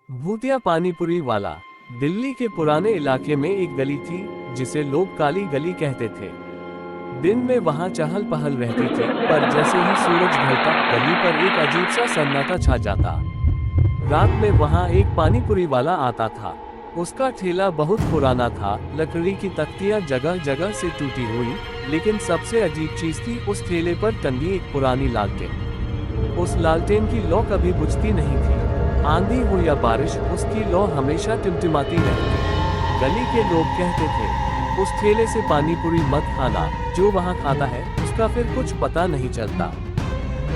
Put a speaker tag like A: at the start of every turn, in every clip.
A: भूतिया पानीपुरी वाला। दिल्ली के पुराने इलाके में एक गली थी जिसे लोग काली गली कहते थे। दिन में वहां चहल पहल रहती थी, पर जैसे ही सूरज ढलता गली पर एक अजीब सा सन्नाटा छा जाता। रात में वहां एक पानीपुरी वाला आता था। उसका ठेला बहुत पुराना था, लकड़ी की तख्तियां जगह जगह से टूटी हुई, लेकिन सबसे अजीब चीज थी उस ठेले पर टंगी एक पुरानी लालटेन। उस लालटेन की लौ कभी बुझती नहीं थी। आंधी हो या बारिश, उसकी लौ हमेशा टिमटिमाती रहती। गली के लोग कहते थे, उस ठेले से पानीपुरी मत खाना, जो वहाँ खाता है उसका फिर कुछ पता नहीं चलता।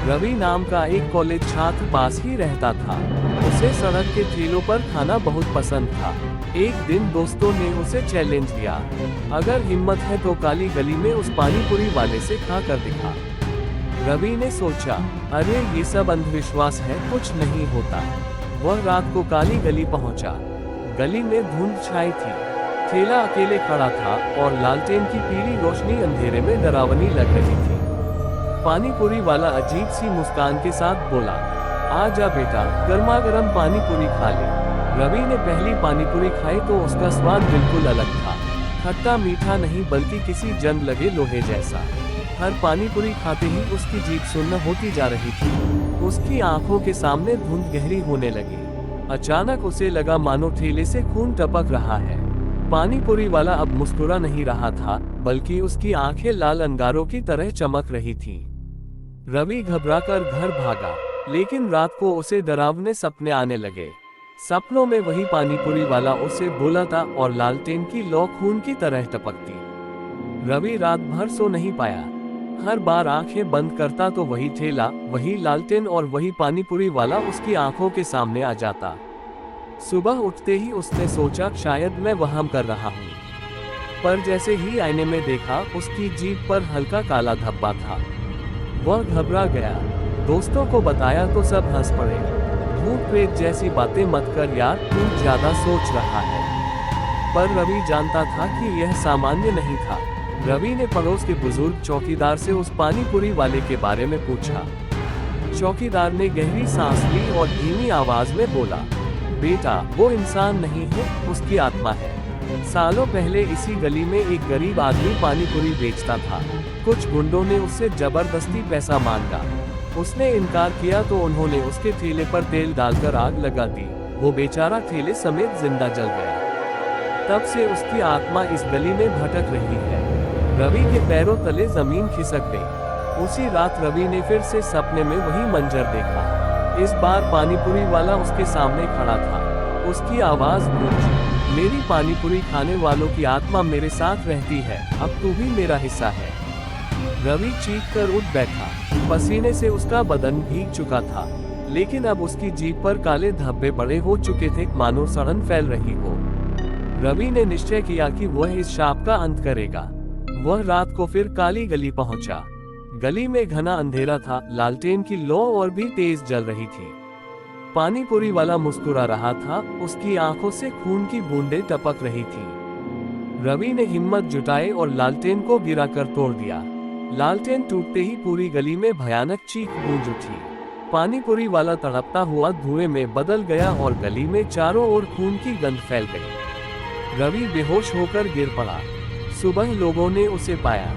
A: रवि नाम का एक कॉलेज छात्र पास ही रहता था। उसे सड़क के ठेलों पर खाना बहुत पसंद था। एक दिन दोस्तों ने उसे चैलेंज दिया, अगर हिम्मत है तो काली गली में उस पानीपुरी वाले से खा कर दिखा। रवि ने सोचा, अरे ये सब अंधविश्वास है, कुछ नहीं होता। वह रात को काली गली पहुंचा। गली में धुंध छाई थी। ठेला अकेले खड़ा था और लालटेन की पीली रोशनी अंधेरे में डरावनी लग रही थी। पानीपुरी वाला अजीब सी मुस्कान के साथ बोला, आ जा बेटा, गर्मा गर्म पानीपुरी खा ले। रवि ने पहली पानीपुरी खाई तो उसका स्वाद बिल्कुल अलग था। खट्टा मीठा नहीं, बल्कि किसी जंग लगे लोहे जैसा। हर पानीपुरी खाते ही उसकी जीभ सुन्न होती जा रही थी। उसकी आंखों के सामने धुंध गहरी होने लगी। अचानक उसे लगा मानो ठेले से खून टपक रहा है। पानीपुरी वाला अब मुस्कुरा नहीं रहा था, बल्कि उसकी आंखें लाल अंगारों की तरह चमक रही थीं। रवि घबराकर घर भागा, लेकिन रात को उसे डरावने सपने आने लगे। सपनों में वही पानीपुरी वाला उसे बुलाता और लालटेन की लौ खून की तरह टपकती। रवि रात भर सो नहीं पाया। हर बार आंखें बंद करता तो वही ठेला, वही लालटेन और वही पानीपुरी वाला उसकी आंखों के सामने आ जाता। सुबह उठते ही उसने सोचा, शायद मैं वहम कर रहा हूँ। पर जैसे ही आईने में देखा, उसकी जीभ पर हल्का काला धब्बा था। वह घबरा गया। दोस्तों को बताया तो सब हंस पड़े। भूत प्रेत जैसी बातें मत कर यार, तू ज्यादा सोच रहा है। पर रवि जानता था कि यह सामान्य नहीं था। रवि ने पड़ोस के बुजुर्ग चौकीदार से उस पानीपुरी वाले के बारे में पूछा। चौकीदार ने गहरी सांस ली और धीमी आवाज में बोला, बेटा, वो इंसान नहीं है, उसकी आत्मा है। सालों पहले इसी गली में एक गरीब आदमी पानीपुरी बेचता था। कुछ गुंडों ने उससे जबरदस्ती पैसा मांगा। उसने इनकार किया तो उन्होंने उसके ठेले पर तेल डालकर आग लगा दी। वो बेचारा ठेले समेत जिंदा जल गया। तब से उसकी आत्मा इस गली में भटक रही है। रवि के पैरों तले जमीन खिसक गई। उसी रात रवि ने फिर से सपने में वही मंजर देखा। इस बार पानीपुरी वाला उसके सामने खड़ा था। उसकी आवाज गूंजी, मेरी पानीपुरी खाने वालों की आत्मा मेरे साथ रहती है, अब तू भी मेरा हिस्सा है। रवि चीख कर उठ बैठा। पसीने से उसका बदन भीग चुका था, लेकिन अब उसकी जीभ पर काले धब्बे बड़े हो चुके थे, मानो सड़न फैल रही हो। रवि ने निश्चय किया कि वह इस शाप का अंत करेगा। वह रात को फिर काली गली पहुंचा। गली में घना अंधेरा था, लालटेन की लौ और भी तेज जल रही थी। पानीपुरी वाला मुस्कुरा रहा था, उसकी आंखों से खून की बूंदें टपक रही थी। रवि ने हिम्मत जुटाई और लालटेन को गिराकर तोड़ दिया। लालटेन टूटते ही पूरी गली में भयानक चीख गूंज उठी। पानीपुरी वाला तड़पता हुआ धुएं में बदल गया और गली में चारों ओर खून की गंध फैल गई। रवि बेहोश होकर गिर पड़ा। सुबह लोगों ने उसे पाया।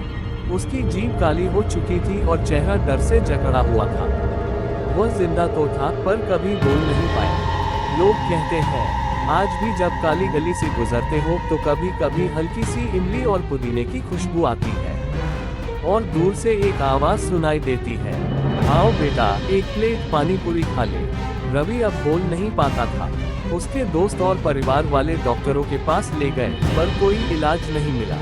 A: उसकी जीभ काली हो चुकी थी और चेहरा डर से जकड़ा हुआ था। वह जिंदा तो था, पर कभी बोल नहीं पाया। लोग कहते हैं, आज भी जब काली गली से गुजरते हो तो कभी कभी हल्की सी इमली और पुदीने की खुशबू आती है और दूर से एक आवाज सुनाई देती है, आओ बेटा, एक प्लेट पानीपुरी खा ले। रवि अब बोल नहीं पाता था। उसके दोस्त और परिवार वाले डॉक्टरों के पास ले गए, पर कोई इलाज नहीं मिला।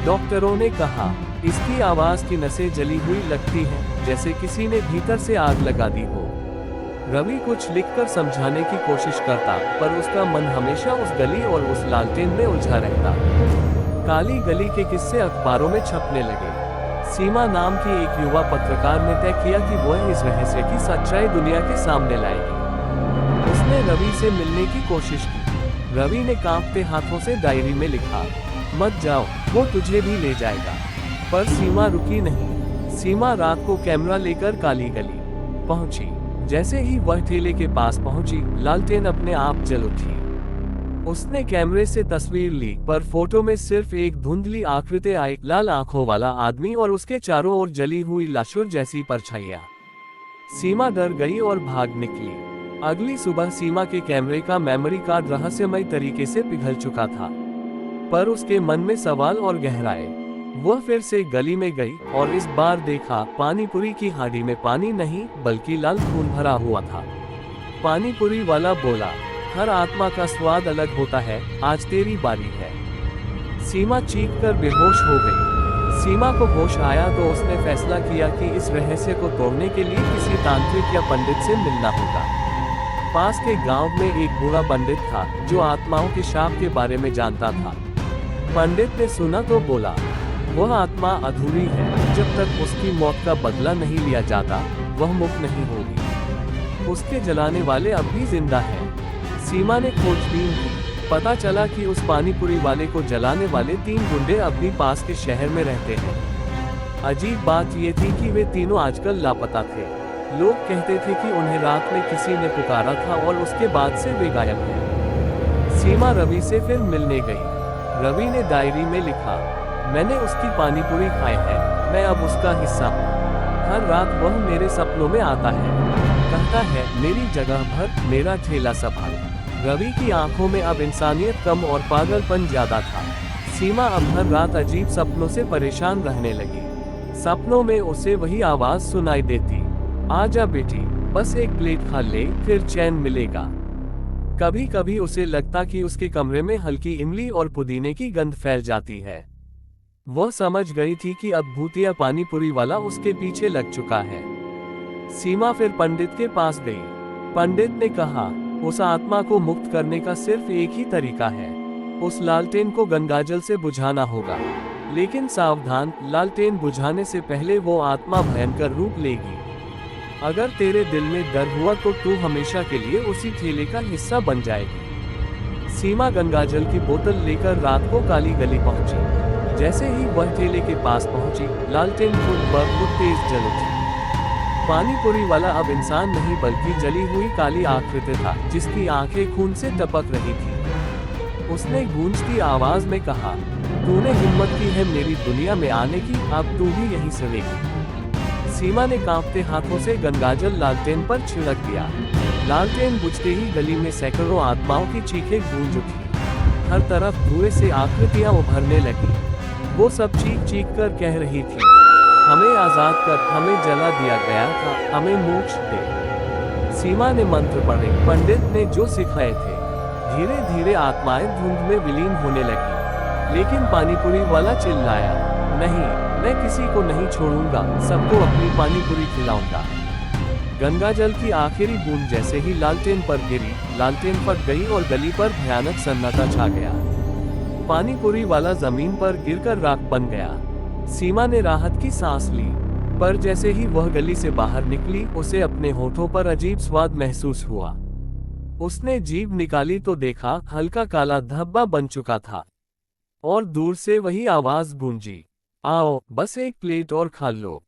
A: डॉक्टरों ने कहा, इसकी आवाज की नसें जली हुई लगती हैं, जैसे किसी ने भीतर से आग लगा दी हो। रवि कुछ लिखकर समझाने की कोशिश करता, पर उसका मन हमेशा उस गली और उस लालटेन में उलझा रहता। काली गली के किस्से अखबारों में छपने लगे। सीमा नाम की एक युवा पत्रकार ने तय किया कि वह इस रहस्य की सच्चाई दुनिया के सामने लाएगी। उसने रवि से मिलने की कोशिश की। रवि ने कांपते हाथों से डायरी में लिखा, मत जाओ, वो तुझे भी ले जाएगा। पर सीमा रुकी नहीं। सीमा रात को कैमरा लेकर काली गली पहुंची। जैसे ही वह ठेले के पास पहुंची, लालटेन अपने आप जल उठी। उसने कैमरे से तस्वीर ली, पर फोटो में सिर्फ एक धुंधली आकृति आई, लाल आंखों वाला आदमी और उसके चारों ओर जली हुई लाशों जैसी परछाइयां। सीमा डर गई और भाग निकली। अगली सुबह सीमा के कैमरे का मेमोरी कार्ड रहस्यमय तरीके से पिघल चुका था, पर उसके मन में सवाल और गहराए। वह फिर से गली में गई और इस बार देखा, पानीपुरी की हांडी में पानी नहीं बल्कि लाल खून भरा हुआ था। पानीपुरी वाला बोला, हर आत्मा का स्वाद अलग होता है, आज तेरी बारी है। सीमा चीख कर बेहोश हो गई। सीमा को होश आया तो उसने फैसला किया कि इस रहस्य को तोड़ने के लिए किसी तांत्रिक या पंडित से मिलना होगा। पास के गांव में एक बूढ़ा पंडित था जो आत्माओं के शाप के बारे में जानता था। पंडित ने सुना तो बोला, वह आत्मा अधूरी है, जब तक उसकी मौत का बदला नहीं लिया जाता वह मुक्त नहीं होगी। उसके जलाने वाले अब भी जिंदा हैं। सीमा ने खोजबीन की, पता चला कि उस पानीपुरी वाले को जलाने वाले 3 गुंडे अब भी पास के शहर में रहते हैं। अजीब बात यह थी कि वे तीनों आजकल लापता थे। लोग कहते थे कि उन्हें रात में किसी ने पुकारा था और उसके बाद से वे गायब हैं। सीमा रवि से फिर मिलने गई। रवि ने डायरी में लिखा, मैंने उसकी पानीपुरी खाई है, मैं अब उसका हिस्सा हूँ। हर रात वह मेरे सपनों में आता है, कहता है मेरी जगह भर, मेरा ठेला संभाल। रवि की आंखों में अब इंसानियत कम और पागलपन ज्यादा था। सीमा अब हर रात अजीब सपनों से परेशान रहने लगी। सपनों में उसे वही आवाज सुनाई देती, आजा बेटी, बस एक प्लेट खा ले, फिर चैन मिलेगा। कभी कभी उसे लगता कि उसके कमरे में हल्की इमली और पुदीने की गंध फैल जाती है। वह समझ गई थी कि अब भूतिया पानीपुरी वाला उसके पीछे लग चुका है। सीमा फिर पंडित के पास गई। पंडित ने कहा, उस आत्मा को मुक्त करने का सिर्फ एक ही तरीका है, उस लालटेन को गंगाजल से बुझाना होगा। लेकिन सावधान, लालटेन बुझाने से पहले वो आत्मा भयंकर रूप लेगी। अगर तेरे दिल में डर हुआ तो तू हमेशा के लिए उसी ठेले का हिस्सा बन जाएगी। सीमा गंगाजल की बोतल लेकर रात को काली गली पहुंची। जैसे ही वह ठेले के पास पहुंची, लालटेन खुद ब खुद तेज जल उठी। पानीपुरी वाला अब इंसान नहीं बल्कि जली हुई काली आकृति था, जिसकी आंखें खून से टपक रही थी। उसने गूंजती आवाज में कहा, तूने हिम्मत की है मेरी दुनिया में आने की, अब तू भी यहीं सड़ेगी। सीमा ने कांपते हाथों से गंगाजल लालटेन पर छिड़क दिया। लालटेन बुझते ही गली में सैकड़ों आत्माओं की चीखें गूंज उठी। हर तरफ धुएं से आकृतियां उभरने लगी। वो सब चीख चीख कर कह रही थी, हमें आजाद कर, हमें जला दिया गया था, हमें मोक्ष दे। सीमा ने मंत्र पढ़े, पंडित ने जो सिखाए थे। धीरे धीरे आत्माएं धुंध में विलीन होने लगी। लेकिन पानीपुरी वाला चिल्लाया, नहीं, मैं किसी को नहीं छोड़ूंगा, सबको अपनी पानीपुरी खिलाऊंगा। गंगाजल की आखिरी बूंद जैसे ही लालटेन पर गिरी, लालटेन फट गई और गली पर भयानक सन्नाटा छा गया। पानीपुरी वाला जमीन पर गिरकर राख बन गया। सीमा ने राहत की सांस ली, पर जैसे ही वह गली से बाहर निकली, उसे अपने होठों पर अजीब स्वाद महसूस हुआ। उसने जीभ निकाली तो देखा, हल्का काला धब्बा बन चुका था और दूर से वही आवाज गूंजी, आओ, बस एक प्लेट और खा लो।